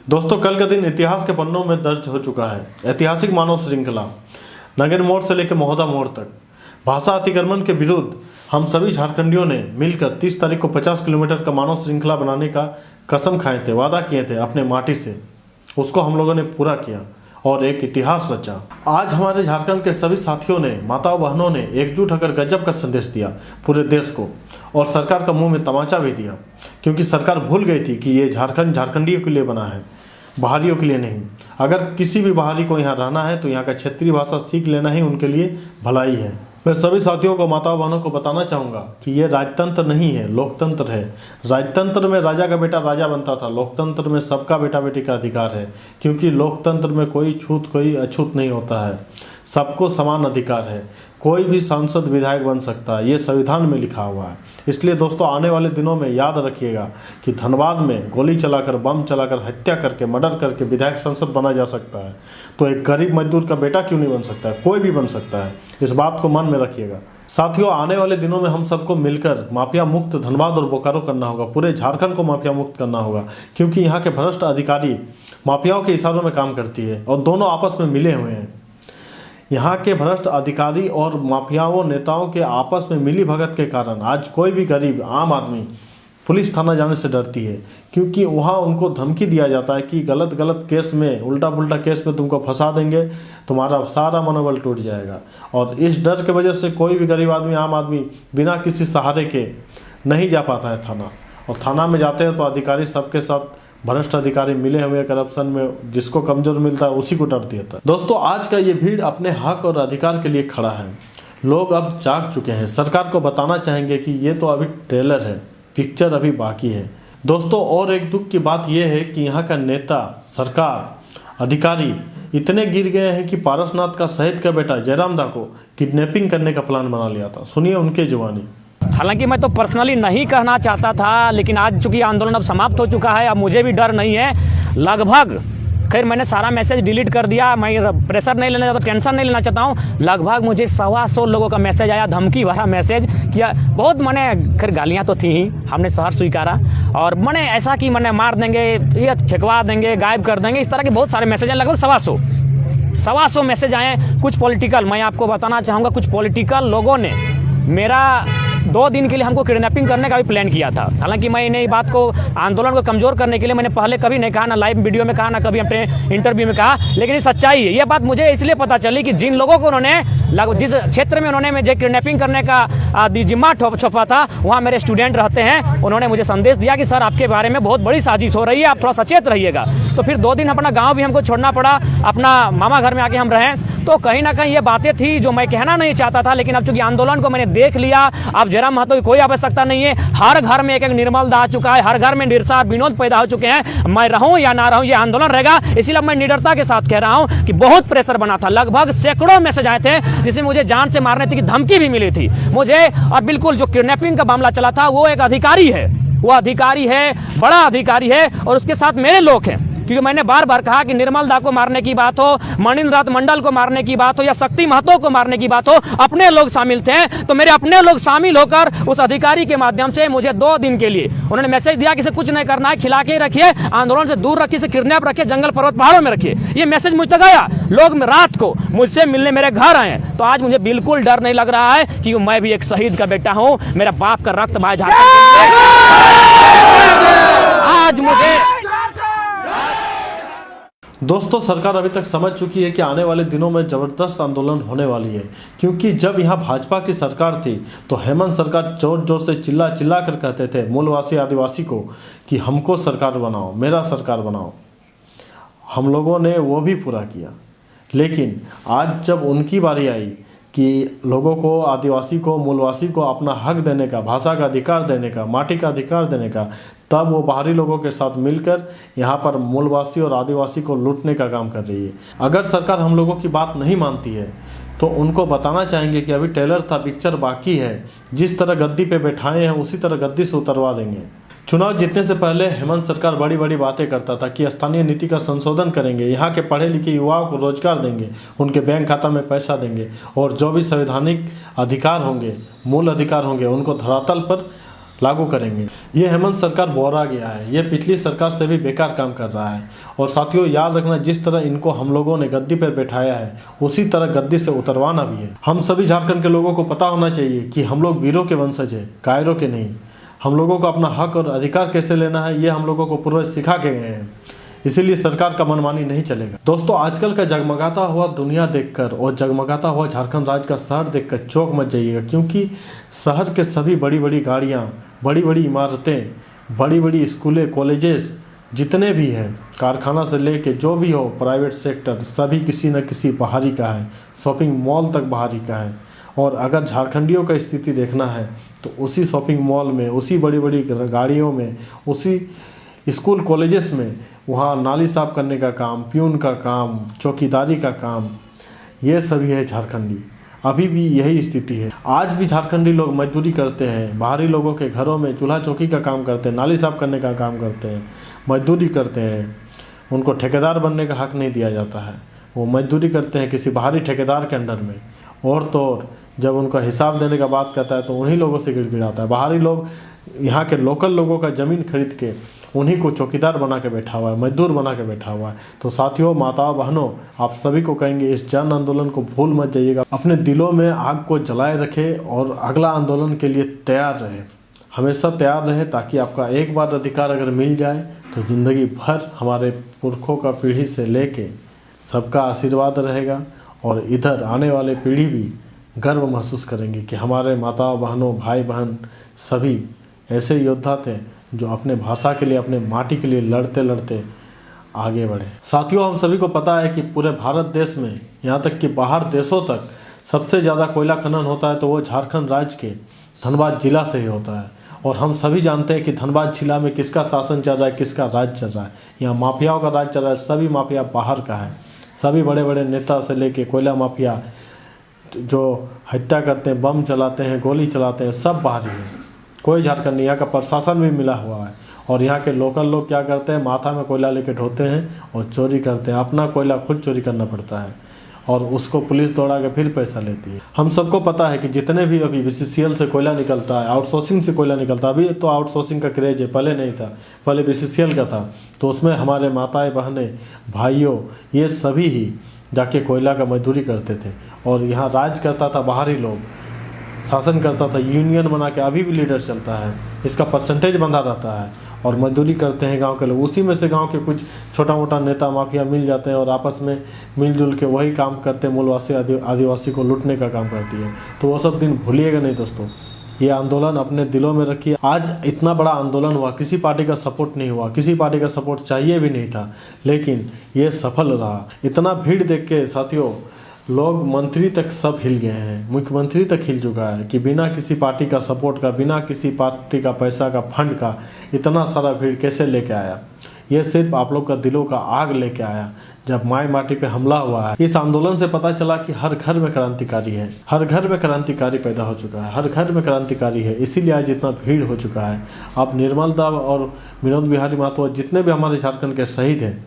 दोस्तों, कल का दिन इतिहास के पन्नों में दर्ज हो चुका है। ऐतिहासिक मानव श्रृंखला नगेन मोड़ से लेकर महोदा मोड़ तक भाषा अतिक्रमण के विरुद्ध हम सभी झारखंडियों ने मिलकर 30 तारीख को 50 किलोमीटर का मानव श्रृंखला बनाने का कसम खाए थे, वादा किए थे अपने माटी से। उसको हम लोगों ने पूरा किया और एक इतिहास रचा। आज हमारे झारखंड के सभी साथियों ने, माताओं बहनों ने एकजुट होकर गजब का संदेश दिया पूरे देश को, और सरकार का मुंह में तमाचा भी दिया, क्योंकि सरकार भूल गई थी कि ये झारखंड झारखंडियों के लिए बना है, बाहरियों के लिए नहीं। अगर किसी भी बाहरी को यहाँ रहना है तो यहाँ का क्षेत्रीय भाषा सीख लेना ही उनके लिए भलाई है। मैं सभी साथियों को, माताओं बहनों को बताना चाहूँगा कि ये राजतंत्र नहीं है, लोकतंत्र है। राजतंत्र में राजा का बेटा राजा बनता था, लोकतंत्र में सबका बेटा बेटी का अधिकार है, क्योंकि लोकतंत्र में कोई छूत कोई अछूत नहीं होता है, सबको समान अधिकार है। कोई भी सांसद विधायक बन सकता है, ये संविधान में लिखा हुआ है। इसलिए दोस्तों, आने वाले दिनों में याद रखिएगा कि धनबाद में गोली चलाकर, बम चलाकर, हत्या करके, मर्डर करके विधायक सांसद बना जा सकता है, तो एक गरीब मजदूर का बेटा क्यों नहीं बन सकता है? कोई भी बन सकता है। इस बात को मन में रखिएगा। साथियों, आने वाले दिनों में हम सबको मिलकर माफिया मुक्त धनबाद और बोकारो करना होगा, पूरे झारखंड को माफिया मुक्त करना होगा, क्योंकि यहाँ के भ्रष्ट अधिकारी माफियाओं के इशारों में काम करती है और दोनों आपस में मिले हुए हैं। यहाँ के भ्रष्ट अधिकारी और माफियाओं नेताओं के आपस में मिली भगत के कारण आज कोई भी गरीब आम आदमी पुलिस थाना जाने से डरती है, क्योंकि वहाँ उनको धमकी दिया जाता है कि गलत गलत केस में, उल्टा पुल्टा केस में तुमको फंसा देंगे, तुम्हारा सारा मनोबल टूट जाएगा। और इस डर के वजह से कोई भी गरीब आदमी, आम आदमी बिना किसी सहारे के नहीं जा पाता है थाना। और थाना में जाते हैं तो अधिकारी सबके साथ भ्रष्ट अधिकारी मिले हुए करप्शन में, जिसको कमजोर मिलता है उसी को डर देता है। दोस्तों, आज का ये भीड़ अपने हक और अधिकार के लिए खड़ा है। लोग अब जाग चुके हैं। सरकार को बताना चाहेंगे कि ये तो अभी ट्रेलर है, पिक्चर अभी बाकी है। दोस्तों, और एक दुख की बात यह है कि यहाँ का नेता, सरकार, अधिकारी इतने गिर गए हैं कि पारसनाथ का शहीद का बेटा जयराम दा को किडनैपिंग करने का प्लान बना लिया था। सुनिए उनके जुबानी। हालांकि मैं तो पर्सनली नहीं कहना चाहता था, लेकिन आज चूंकि आंदोलन अब समाप्त हो चुका है, अब मुझे भी डर नहीं है। लगभग, खैर मैंने सारा मैसेज डिलीट कर दिया, मैं प्रेशर नहीं लेना चाहता, टेंशन नहीं लेना चाहता हूँ। लगभग मुझे 125 लोगों का मैसेज आया, धमकी भरा मैसेज किया। बहुत मैंने, खैर गालियाँ तो थी ही, हमने शहर स्वीकारा, और मैंने ऐसा कि मैंने मार देंगे, ये फेंकवा देंगे, गायब कर देंगे, इस तरह के बहुत सारे मैसेज आए। लगभग 125 मैसेज आए। कुछ पॉलिटिकल, मैं आपको बताना चाहूँगा, कुछ पॉलिटिकल लोगों ने मेरा 2 दिन के लिए हमको किडनैपिंग करने का भी प्लान किया था। हालांकि मैंने इस बात को, आंदोलन को कमज़ोर करने के लिए मैंने पहले कभी नहीं कहा, ना लाइव वीडियो में कहा, ना कभी अपने इंटरव्यू में कहा, लेकिन ये सच्चाई है। ये बात मुझे इसलिए पता चली कि जिन लोगों को उन्होंने, जिस क्षेत्र में उन्होंने मुझे किडनैपिंग करने का जिम्मा छुपा था, वहाँ मेरे स्टूडेंट रहते हैं। उन्होंने मुझे संदेश दिया कि सर आपके बारे में बहुत बड़ी साजिश हो रही है, आप थोड़ा सचेत रहिएगा। तो फिर 2 दिन अपना गाँव भी हमको छोड़ना पड़ा, अपना मामा घर में आके हम रहें। तो कहीं ना कहीं ये बातें थी जो मैं कहना नहीं चाहता था, लेकिन अब चूंकि आंदोलन को मैंने देख लिया, अब जयराम महतो की कोई आवश्यकता नहीं है। हर घर में एक एक निर्मल दा आ चुका है, हर घर में निरसा विनोद पैदा हो चुके हैं। मैं रहूं या ना रहूं, ये आंदोलन रहेगा। इसीलिए मैं निडरता के साथ कह रहा हूं कि बहुत प्रेशर बना था। लगभग सैकड़ों मैसेज आए थे, जिसमें मुझे जान से मारने की धमकी भी मिली थी मुझे। और बिल्कुल जो किडनैपिंग का मामला चला था, वो एक अधिकारी है, वो अधिकारी है, बड़ा अधिकारी है, और उसके साथ मेरे लोग हैं। क्योंकि मैंने बार बार कहा कि निर्मल दा को मारने की बात हो, मणिन्द्रनाथ मंडल को मारने की बात हो, या शक्ति महतो को मारने की बात हो, अपने लोग शामिल थे। तो मेरे अपने लोग शामिल होकर उस अधिकारी के माध्यम से मुझे 2 दिन के लिए उन्होंने मैसेज दिया कि इसे कुछ नहीं करना है, खिला के रखिए, आंदोलन से दूर रखिए, इसे किडनैप रखिए, जंगल पर्वत पहाड़ों में रखिए। ये मैसेज मुझ तक आया। लोग रात को मुझसे मिलने मेरे घर आए। तो आज मुझे बिल्कुल डर नहीं लग रहा है, क्योंकि मैं भी एक शहीद का बेटा हूँ। मेरा बाप का रक्त बहा झारखंड। आज मुझे, दोस्तों, सरकार अभी तक समझ चुकी है कि आने वाले दिनों में ज़बरदस्त आंदोलन होने वाली है, क्योंकि जब यहाँ भाजपा की सरकार थी तो हेमंत सरकार जोर जोर से चिल्ला चिल्ला कर कहते थे मूलवासी आदिवासी को कि हमको सरकार बनाओ, मेरा सरकार बनाओ। हम लोगों ने वो भी पूरा किया। लेकिन आज जब उनकी बारी आई कि लोगों को, आदिवासी को, मूलवासी को अपना हक देने का, भाषा का अधिकार देने का, माटी का अधिकार देने का, तब वो बाहरी लोगों के साथ मिलकर यहाँ पर मूलवासी और आदिवासी को लूटने का काम कर रही है। अगर सरकार हम लोगों की बात नहीं मानती है तो उनको बताना चाहेंगे कि अभी ट्रेलर था, पिक्चर बाकी है। जिस तरह गद्दी पे बैठाए हैं उसी तरह गद्दी से उतरवा देंगे। चुनाव जीतने से पहले हेमंत सरकार बड़ी बड़ी बातें करता था कि स्थानीय नीति का संशोधन करेंगे, यहाँ के पढ़े लिखे युवाओं को रोजगार देंगे, उनके बैंक खाता में पैसा देंगे, और जो भी संवैधानिक अधिकार होंगे, मूल अधिकार होंगे, उनको धरातल पर लागू करेंगे। ये हेमंत सरकार बोरा गया है, ये पिछली सरकार से भी बेकार काम कर रहा है। और साथियों याद रखना, जिस तरह इनको हम लोगों ने गद्दी पर बैठाया है उसी तरह गद्दी से उतरवाना भी है। हम सभी झारखंड के लोगों को पता होना चाहिए कि हम लोग वीरों के वंशज हैं, कायरों के नहीं। हम लोगों को अपना हक और अधिकार कैसे लेना है ये हम लोगों को पूर्वज सिखा के गए हैं, इसीलिए सरकार का मनमानी नहीं चलेगा। दोस्तों आजकल का जगमगाता हुआ दुनिया देखकर और जगमगाता हुआ झारखंड राज्य का शहर देखकर चौंक मच जाइएगा, क्योंकि शहर के सभी बड़ी बड़ी गाड़ियाँ, बड़ी बड़ी इमारतें, बड़ी बड़ी स्कूलें, कॉलेजेस जितने भी हैं, कारखाना से लेके जो भी हो प्राइवेट सेक्टर, सभी किसी न किसी बाहरी का है। शॉपिंग मॉल तक बाहरी का है। और अगर झारखंडियों का स्थिति देखना है तो उसी शॉपिंग मॉल में, उसी बड़ी बड़ी गाड़ियों में, उसी स्कूल कॉलेजेस में वहाँ नाली साफ करने का काम, प्यून का काम, चौकीदारी का काम, ये सभी है झारखंडी। अभी भी यही स्थिति है। आज भी झारखंडी लोग मजदूरी करते हैं, बाहरी लोगों के घरों में चूल्हा चौकी का काम करते हैं, नाली साफ करने का काम करते हैं, मजदूरी करते हैं। उनको ठेकेदार बनने का हक नहीं दिया जाता है। वो मजदूरी करते हैं किसी बाहरी ठेकेदार के अंडर में। और तो और जब उनका हिसाब देने का बात करता है तो उन्हीं लोगों से गिड़गिड़ाता है। बाहरी लोग यहाँ के लोकल लोगों का ज़मीन खरीद के उन्हीं को चौकीदार बना के बैठा हुआ है, मजदूर बना के बैठा हुआ है। तो साथियों, माताओं, बहनों, आप सभी को कहेंगे इस जन आंदोलन को भूल मत जाइएगा। अपने दिलों में आग को जलाए रखें और अगला आंदोलन के लिए तैयार रहें, हमेशा तैयार रहें, ताकि आपका एक बार अधिकार अगर मिल जाए तो ज़िंदगी भर हमारे पुरखों का पीढ़ी से लेके सबका आशीर्वाद रहेगा। और इधर आने वाले पीढ़ी भी गर्व महसूस करेंगे कि हमारे माताओं, बहनों, भाई बहन सभी ऐसे योद्धा थे जो अपने भाषा के लिए, अपने माटी के लिए लड़ते लड़ते आगे बढ़े। साथियों, हम सभी को पता है कि पूरे भारत देश में, यहाँ तक कि बाहर देशों तक सबसे ज़्यादा कोयला खनन होता है तो वो झारखंड राज्य के धनबाद जिला से ही होता है। और हम सभी जानते हैं कि धनबाद जिला में किसका शासन चल रहा है, किसका राज चल रहा है। यहाँ माफियाओं का राज चल रहा है। सभी माफिया बाहर का है। सभी बड़े बड़े नेता से लेके कोयला माफिया जो हत्या करते हैं, बम चलाते हैं, गोली चलाते हैं, सब बाहरी है। कोई झारखंड नहीं। यहाँ का प्रशासन भी मिला हुआ है। और यहाँ के लोकल लोग क्या करते हैं, माथा में कोयला लेके ढोते हैं और चोरी करते हैं। अपना कोयला खुद चोरी करना पड़ता है और उसको पुलिस दौड़ा के फिर पैसा लेती है। हम सबको पता है कि जितने भी अभी BCCL से कोयला निकलता है, आउटसोर्सिंग से कोयला निकलता है। अभी तो आउटसोर्सिंग का क्रेज है, पहले नहीं था, पहले BCCL का था। तो उसमें हमारे माताएं, बहनें, भाइयों, ये सभी ही जाके कोयला का मजदूरी करते थे। और यहाँ राज करता था बाहरी लोग, शासन करता था, यूनियन बना के अभी भी लीडर चलता है। इसका परसेंटेज बंधा रहता है और मजदूरी करते हैं गांव के लोग। उसी में से गांव के कुछ छोटा मोटा नेता माफिया मिल जाते हैं और आपस में मिलजुल के वही काम करते हैं, मूलवासी आदिवासी को लूटने का काम करती है। तो वो सब दिन भूलिएगा नहीं दोस्तों। ये आंदोलन अपने दिलों में रखिए। आज इतना बड़ा आंदोलन हुआ, किसी पार्टी का सपोर्ट नहीं हुआ, किसी पार्टी का सपोर्ट चाहिए भी नहीं था, लेकिन ये सफल रहा। इतना भीड़ देख के साथियों लोग, मंत्री तक सब हिल गए हैं, मुख्यमंत्री तक हिल चुका है कि बिना किसी पार्टी का सपोर्ट का, बिना किसी पार्टी का पैसा का, फंड का इतना सारा भीड़ कैसे लेके आया। ये सिर्फ आप लोग का दिलों का आग लेके आया। जब माई माटी पे हमला हुआ है, इस आंदोलन से पता चला कि हर घर में क्रांतिकारी है, हर घर में क्रांतिकारी पैदा हो चुका है, हर घर में क्रांतिकारी है। इसीलिए आज इतना भीड़ हो चुका है। अब निर्मल दास और विनोद बिहारी महतो, जितने भी हमारे झारखंड के शहीद हैं,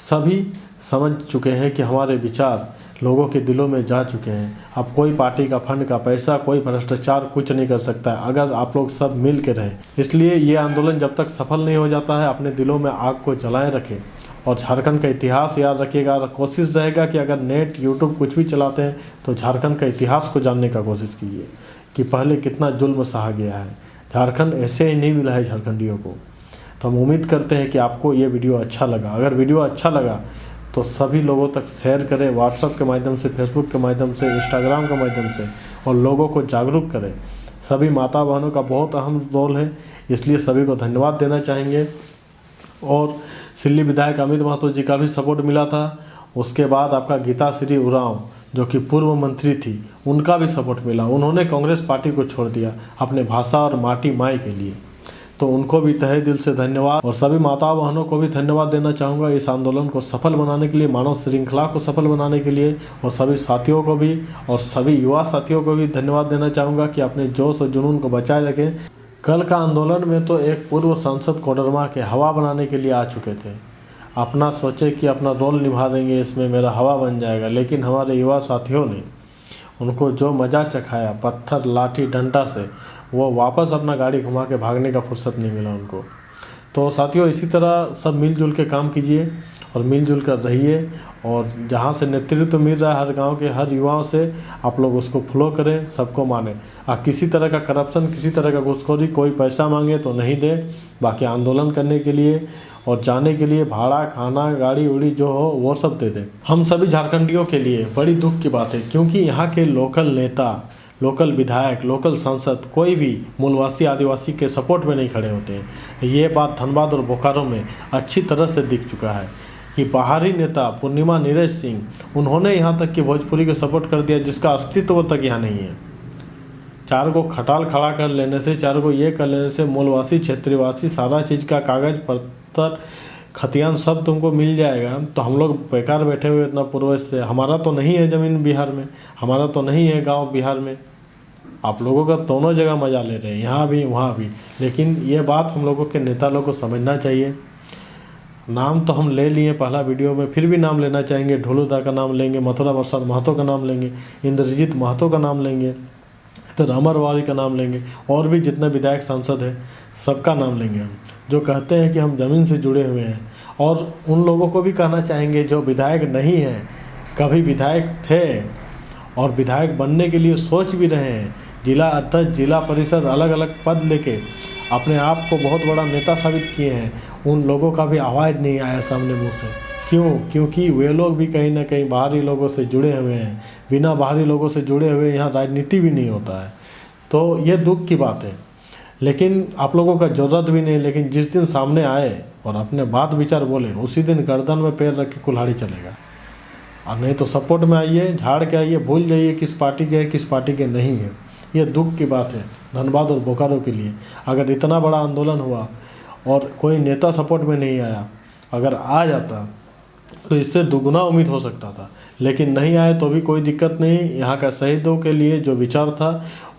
सभी समझ चुके हैं कि हमारे विचार लोगों के दिलों में जा चुके हैं। अब कोई पार्टी का फंड का पैसा, कोई भ्रष्टाचार कुछ नहीं कर सकता है अगर आप लोग सब मिल के रहें। इसलिए ये आंदोलन जब तक सफल नहीं हो जाता है, अपने दिलों में आग को जलाए रखें और झारखंड का इतिहास याद रखिएगा। कोशिश रहेगा कि अगर नेट, यूट्यूब कुछ भी चलाते हैं तो झारखंड का इतिहास को जानने का कोशिश कीजिए कि पहले कितना जुल्म सहा गया है। झारखंड ऐसे ही नहीं मिला है झारखंडियों को। तो हम उम्मीद करते हैं कि आपको ये वीडियो अच्छा लगा। अगर वीडियो अच्छा लगा तो सभी लोगों तक शेयर करें, व्हाट्सएप के माध्यम से, फेसबुक के माध्यम से, इंस्टाग्राम के माध्यम से, और लोगों को जागरूक करें। सभी माता बहनों का बहुत अहम रोल है, इसलिए सभी को धन्यवाद देना चाहेंगे। और सिल्ली विधायक अमित महतो जी का भी सपोर्ट मिला था। उसके बाद आपका गीताश्री उरांव जो कि पूर्व मंत्री थी, उनका भी सपोर्ट मिला। उन्होंने कांग्रेस पार्टी को छोड़ दिया अपने भाषा और माटी माई के लिए। तो उनको भी तहे दिल से धन्यवाद। और सभी माता बहनों को भी धन्यवाद देना चाहूँगा इस आंदोलन को सफल बनाने के लिए, मानव श्रृंखला को सफल बनाने के लिए। और सभी साथियों को भी, और सभी युवा साथियों को भी धन्यवाद देना चाहूँगा कि अपने जोश और जुनून को बचाए रखें। कल का आंदोलन में तो एक पूर्व सांसद कोडरमा के हवा बनाने के लिए आ चुके थे। अपना सोचे कि अपना रोल निभा देंगे, इसमें मेरा हवा बन जाएगा, लेकिन हमारे युवा साथियों ने उनको जो मजा चखाया पत्थर, लाठी, डंडा से, वो वापस अपना गाड़ी घुमा के भागने का फुर्सत नहीं मिला उनको। तो साथियों, इसी तरह सब मिलजुल के काम कीजिए और मिलजुल कर रहिए, और जहाँ से नेतृत्व मिल रहा है हर गांव के हर युवाओं से, आप लोग उसको फॉलो करें, सबको माने। किसी तरह का करप्शन, किसी तरह का घूसखोरी, कोई पैसा मांगे तो नहीं दे। बाकी आंदोलन करने के लिए और जाने के लिए भाड़ा, खाना, गाड़ी उड़ी जो हो वो सब दे दें। हम सभी झारखंडियों के लिए बड़ी दुख की बात है, क्योंकि यहाँ के लोकल नेता, लोकल विधायक, लोकल सांसद कोई भी मूलवासी आदिवासी के सपोर्ट में नहीं खड़े होते हैं। ये बात धनबाद और बोकारो में अच्छी तरह से दिख चुका है कि बाहरी नेता पूर्णिमा नीरज सिंह, उन्होंने यहाँ तक कि भोजपुरी को सपोर्ट कर दिया जिसका अस्तित्व तक यहाँ नहीं है। 4 को खटाल खड़ा कर लेने से, 4 को ये कर लेने से मूलवासी, क्षेत्रीवासी, सारा चीज़ का कागज पत्तर, खतियान सब तुमको मिल जाएगा। तो हम लोग बेकार बैठे हुए इतना पूर्वज से, हमारा तो नहीं है ज़मीन बिहार में, हमारा तो नहीं है गांव बिहार में। आप लोगों का दोनों जगह मज़ा ले रहे हैं, यहाँ भी वहाँ भी। लेकिन ये बात हम लोगों के नेता लोगों को समझना चाहिए। नाम तो हम ले लिए पहला वीडियो में, फिर भी नाम लेना चाहेंगे। ढोलूदा का नाम लेंगे, मथुरा प्रसाद महतो का नाम लेंगे, इंद्रजीत महतो का नाम लेंगे, तो अमरवारी का नाम लेंगे, और भी जितने विधायक सांसद हैं सबका नाम लेंगे हम, जो कहते हैं कि हम ज़मीन से जुड़े हुए हैं। और उन लोगों को भी कहना चाहेंगे जो विधायक नहीं हैं, कभी विधायक थे और विधायक बनने के लिए सोच भी रहे हैं, जिला अध्यक्ष, जिला परिषद, अलग अलग पद लेके अपने आप को बहुत बड़ा नेता साबित किए हैं, उन लोगों का भी आवाज़ नहीं आया सामने मुँह से। क्यों? क्योंकि वे लोग भी कहीं ना कहीं बाहरी लोगों से जुड़े हुए हैं। बिना बाहरी लोगों से जुड़े हुए यहाँ राजनीति भी नहीं होता है। तो ये दुख की बात है, लेकिन आप लोगों का ज़रूरत भी नहीं। लेकिन जिस दिन सामने आए और अपने बात विचार बोले, उसी दिन गर्दन में पैर रख के कुल्हाड़ी चलेगा। और नहीं तो सपोर्ट में आइए, झाड़ के आइए, भूल जाइए किस पार्टी के है किस पार्टी के नहीं है। ये दुख की बात है धनबाद और बोकारो के लिए। अगर इतना बड़ा आंदोलन हुआ और कोई नेता सपोर्ट में नहीं आया, अगर आ जाता तो इससे दुगना उम्मीद हो सकता था, लेकिन नहीं आए तो भी कोई दिक्कत नहीं। यहाँ का शहीदों के लिए जो विचार था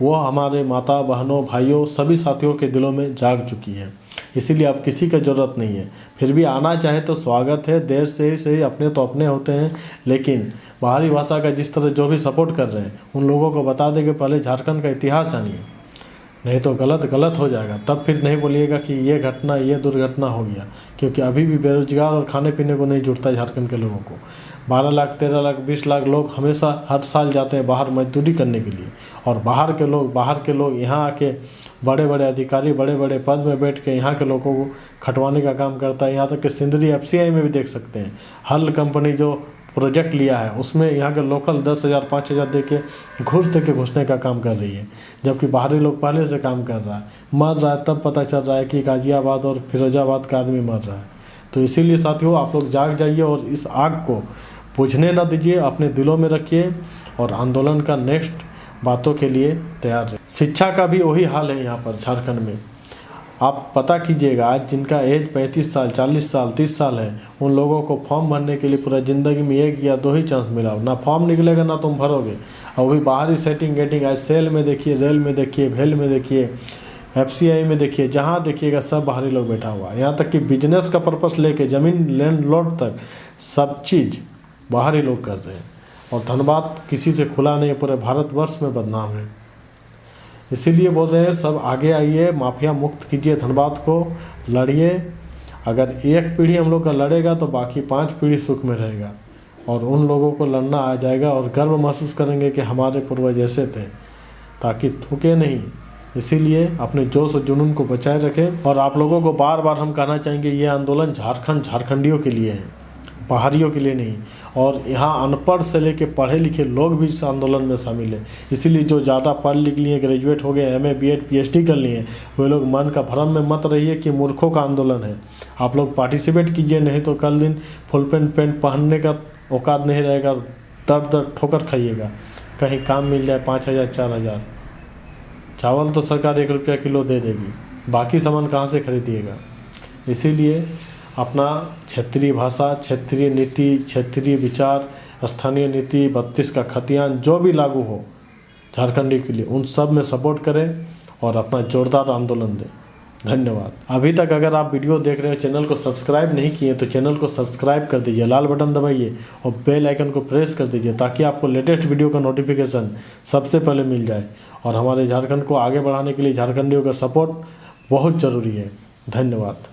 वो हमारे माता, बहनों, भाइयों, सभी साथियों के दिलों में जाग चुकी है। इसीलिए अब किसी का ज़रूरत नहीं है। फिर भी आना चाहे तो स्वागत है, देर से ही सही, अपने तो अपने होते हैं। लेकिन बाहरी भाषा का जिस तरह जो भी सपोर्ट कर रहे हैं उन लोगों को बता दें कि पहले झारखंड का इतिहास जानिए, नहीं तो गलत हो जाएगा। तब फिर नहीं बोलिएगा कि ये घटना, ये दुर्घटना हो गया, क्योंकि अभी भी बेरोजगार और खाने पीने को नहीं जुड़ता है झारखंड के लोगों को। 12 लाख, 13 लाख, 20 लाख लोग हमेशा हर साल जाते हैं बाहर मजदूरी करने के लिए, और बाहर के लोग यहाँ आके बड़े बड़े अधिकारी, बड़े बड़े पद में बैठ के यहाँ के लोगों को खटवाने का काम करता है। यहाँ तक कि सिंदरी FCI में भी देख सकते हैं, हल कंपनी जो प्रोजेक्ट लिया है उसमें यहाँ के लोकल 10,000, 5,000 दे के घूस दे के घुसने का काम कर रही है, जबकि बाहरी लोग पहले से काम कर रहा है। मर रहा है तब पता चल रहा है कि गाजियाबाद और फिरोजाबाद का आदमी मर रहा है। तो इसीलिए साथियों, आप लोग जाग जाइए और इस आग को बुझने ना दीजिए, अपने दिलों में रखिए और आंदोलन का नेक्स्ट बातों के लिए तैयार रहे। शिक्षा का भी वही हाल है यहाँ पर झारखंड में। आप पता कीजिएगा, आज जिनका एज 35 साल, 40 साल, 30 साल है, उन लोगों को फॉर्म भरने के लिए पूरा ज़िंदगी में 1 या 2 ही चांस मिला। ना फॉर्म निकलेगा ना तुम भरोगे, और वही बाहरी सेटिंग गेटिंग। आज सेल में देखिए, रेल में देखिए, भेल में देखिए, FCI में देखिए, जहाँ देखिएगा सब बाहरी लोग बैठा हुआ है। यहाँ तक कि बिजनेस का पर्पस लेके ज़मीन लैंडलॉर्ड तक सब चीज़ बाहरी लोग कर रहे हैं। और धनबाद किसी से खुला नहीं, पूरे भारतवर्ष में बदनाम है। इसीलिए बोल रहे हैं सब आगे आइए, माफिया मुक्त कीजिए धनबाद को, लड़िए। अगर एक पीढ़ी हम लोग का लड़ेगा तो बाकी 5 पीढ़ी सुख में रहेगा, और उन लोगों को लड़ना आ जाएगा और गर्व महसूस करेंगे कि हमारे पूर्वज ऐसे थे, ताकि थूके नहीं। इसीलिए अपने जोश और जुनून को बचाए रखें। और आप लोगों को बार बार हम कहना चाहेंगे, ये आंदोलन झारखंडियों के लिए है, बाहरियों के लिए नहीं। और यहाँ अनपढ़ से लेके पढ़े लिखे लोग भी इस आंदोलन में शामिल हैं। इसीलिए जो ज़्यादा पढ़ लिख लिए, ग्रेजुएट हो गए, MA BEd PhD कर लिए, वे लोग मन का भ्रम में मत रहिए कि मूर्खों का आंदोलन है। आप लोग पार्टिसिपेट कीजिए, नहीं तो कल दिन फुल पैंट पहनने का औकात नहीं रहेगा, दर ठोकर खाइएगा। कहीं काम मिल जाए 5,000 4,000, चावल तो सरकार 1 रुपया किलो दे देगी, बाकी सामान कहाँ से खरीदिएगा। इसीलिए अपना क्षेत्रीय भाषा, क्षेत्रीय नीति, क्षेत्रीय विचार, स्थानीय नीति, 32 का खतियान जो भी लागू हो झारखंडी के लिए, उन सब में सपोर्ट करें और अपना जोरदार आंदोलन दें। धन्यवाद। अभी तक अगर आप वीडियो देख रहे हो, चैनल को सब्सक्राइब नहीं किए तो चैनल को सब्सक्राइब कर दीजिए, लाल बटन दबाइए और बेल आइकन को प्रेस कर दीजिए ताकि आपको लेटेस्ट वीडियो का नोटिफिकेशन सबसे पहले मिल जाए। और हमारे झारखंड को आगे बढ़ाने के लिए झारखंडियों का सपोर्ट बहुत ज़रूरी है। धन्यवाद।